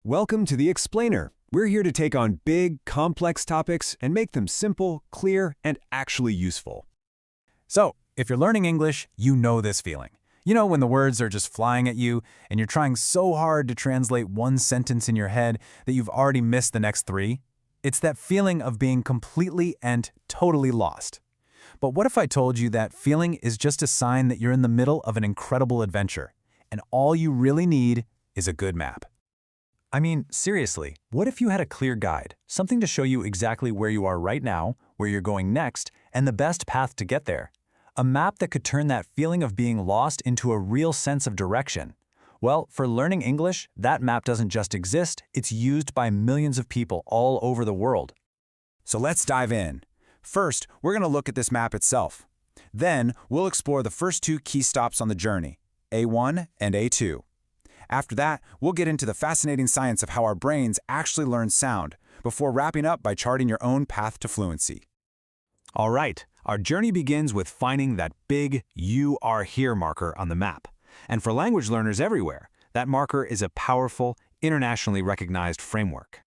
Welcome to The Explainer. We're here to take on big, complex topics and make them simple, clear, and actually useful. So, if you're learning English, you know this feeling. You know when the words are just flying at you and you're trying so hard to translate one sentence in your head that you've already missed the next three? It's that feeling of being completely and totally lost. But what if I told you that feeling is just a sign that you're in the middle of an incredible adventure, and all you really need is a good map? I mean, seriously, what if you had a clear guide, something to show you exactly where you are right now, where you're going next, and the best path to get there? A map that could turn that feeling of being lost into a real sense of direction. Well, for learning English, that map doesn't just exist, it's used by millions of people all over the world. So let's dive in. First, we're going to look at this map itself. Then, we'll explore the first two key stops on the journey, A1 and A2. After that, we'll get into the fascinating science of how our brains actually learn sound, before wrapping up by charting your own path to fluency. All right, our journey begins with finding that big "You Are Here" marker on the map. And for language learners everywhere, that marker is a powerful, internationally recognized framework.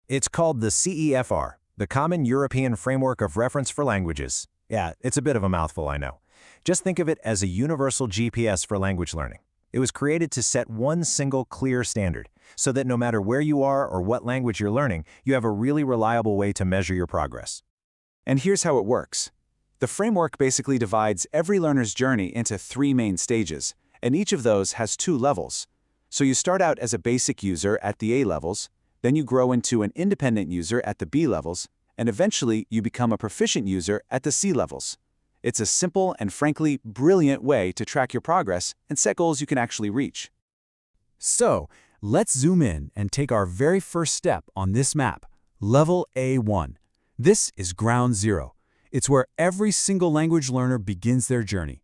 It's called the CEFR, the Common European Framework of Reference for Languages. Yeah, it's a bit of a mouthful, I know. Just think of it as a universal GPS for language learning. It was created to set one single clear standard, so that no matter where you are or what language you're learning, you have a really reliable way to measure your progress. And here's how it works. The framework basically divides every learner's journey into three main stages, and each of those has two levels. So you start out as a basic user at the A levels, then you grow into an independent user at the B levels, and eventually you become a proficient user at the C levels. It's a simple and frankly brilliant way to track your progress and set goals you can actually reach. So, let's zoom in and take our very first step on this map, Level A1. This is ground zero. It's where every single language learner begins their journey.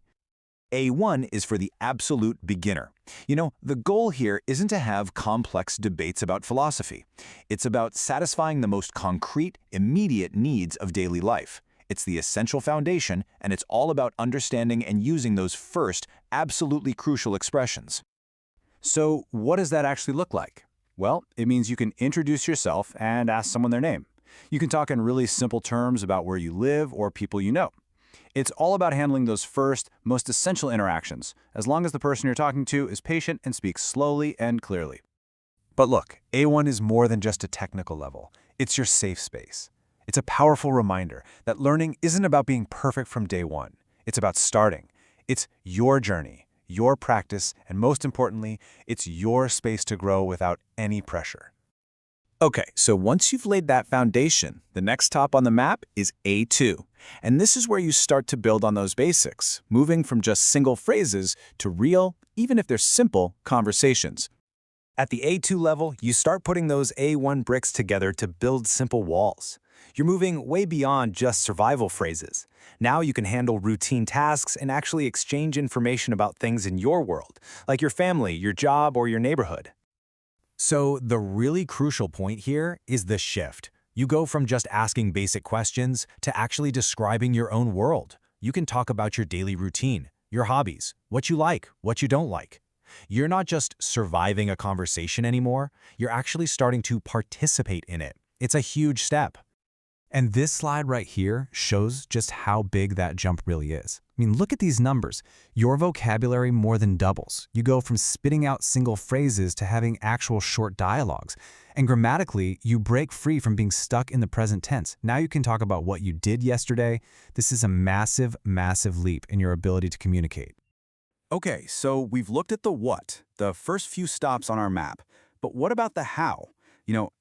A1 is for the absolute beginner. You know, the goal here isn't to have complex debates about philosophy. It's about satisfying the most concrete, immediate needs of daily life. It's the essential foundation, and it's all about understanding and using those first, absolutely crucial expressions. So, what does that actually look like? Well, it means you can introduce yourself and ask someone their name. You can talk in really simple terms about where you live or people you know. It's all about handling those first, most essential interactions, as long as the person you're talking to is patient and speaks slowly and clearly. But look, A1 is more than just a technical level. It's your safe space. It's a powerful reminder that learning isn't about being perfect from day one. It's about starting. It's your journey, your practice, and most importantly, it's your space to grow without any pressure. Okay, so once you've laid that foundation, the next stop on the map is A2. And this is where you start to build on those basics, moving from just single phrases to real, even if they're simple, conversations. At the A2 level, you start putting those A1 bricks together to build simple walls. You're moving way beyond just survival phrases. Now you can handle routine tasks and actually exchange information about things in your world, like your family, your job, or your neighborhood. So the really crucial point here is the shift. You go from just asking basic questions to actually describing your own world. You can talk about your daily routine, your hobbies, what you like, what you don't like. You're not just surviving a conversation anymore, you're actually starting to participate in it. It's a huge step. And this slide right here shows just how big that jump really is. I mean, look at these numbers. Your vocabulary more than doubles. You go from spitting out single phrases to having actual short dialogues. And grammatically, you break free from being stuck in the present tense. Now you can talk about what you did yesterday. This is a massive, massive leap in your ability to communicate. Okay, so we've looked at the what, the first few stops on our map. But what about the how?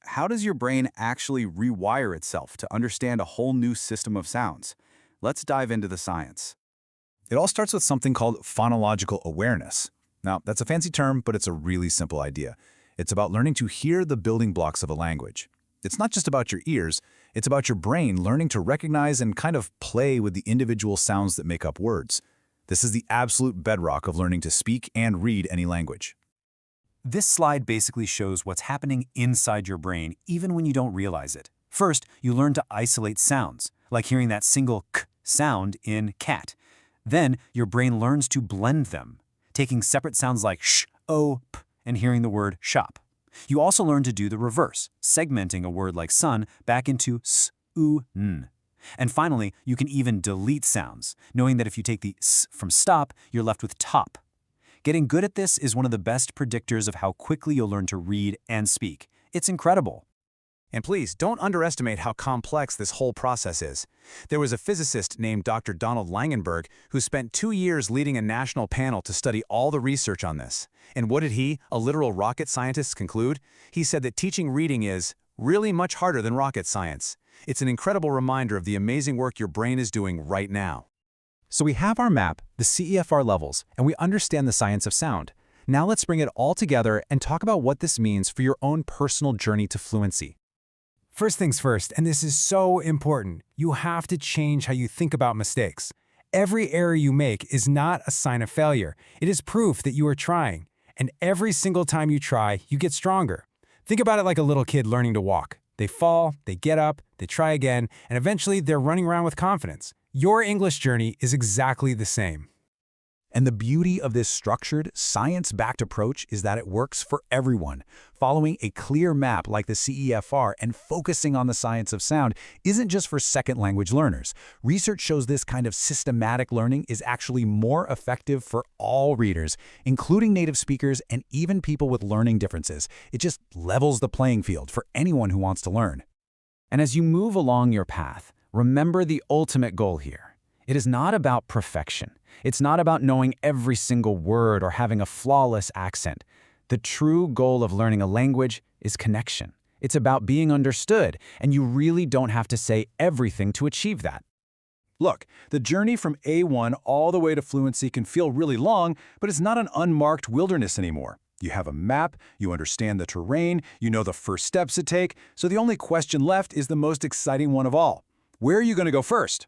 How does your brain actually rewire itself to understand a whole new system of sounds? Let's dive into the science. It all starts with something called phonological awareness. Now, that's a fancy term, but it's a really simple idea. It's about learning to hear the building blocks of a language. It's not just about your ears, it's about your brain learning to recognize and kind of play with the individual sounds that make up words. This is the absolute bedrock of learning to speak and read any language. This slide basically shows what's happening inside your brain even when you don't realize it. First, you learn to isolate sounds, like hearing that single k sound in cat. Then, your brain learns to blend them, taking separate sounds like sh, o, p, and hearing the word shop. You also learn to do the reverse, segmenting a word like sun back into s, u, n. And finally, you can even delete sounds, knowing that if you take the s from stop, you're left with top. Getting good at this is one of the best predictors of how quickly you'll learn to read and speak. It's incredible. And please, don't underestimate how complex this whole process is. There was a physicist named Dr. Donald Langenberg who spent 2 years leading a national panel to study all the research on this. And what did he, a literal rocket scientist, conclude? He said that teaching reading is really much harder than rocket science. It's an incredible reminder of the amazing work your brain is doing right now. So we have our map, the CEFR levels, and we understand the science of sound. Now let's bring it all together and talk about what this means for your own personal journey to fluency. First things first, and this is so important, you have to change how you think about mistakes. Every error you make is not a sign of failure. It is proof that you are trying. And every single time you try, you get stronger. Think about it like a little kid learning to walk. They fall, they get up, they try again, and eventually they're running around with confidence. Your English journey is exactly the same. And the beauty of this structured, science-backed approach is that it works for everyone. Following a clear map like the CEFR and focusing on the science of sound isn't just for second language learners. Research shows this kind of systematic learning is actually more effective for all readers, including native speakers and even people with learning differences. It just levels the playing field for anyone who wants to learn. And as you move along your path, remember the ultimate goal here. It is not about perfection. It's not about knowing every single word or having a flawless accent. The true goal of learning a language is connection. It's about being understood, and you really don't have to say everything to achieve that. Look, the journey from A1 all the way to fluency can feel really long, but it's not an unmarked wilderness anymore. You have a map, you understand the terrain, you know the first steps to take, so the only question left is the most exciting one of all. Where are you going to go first?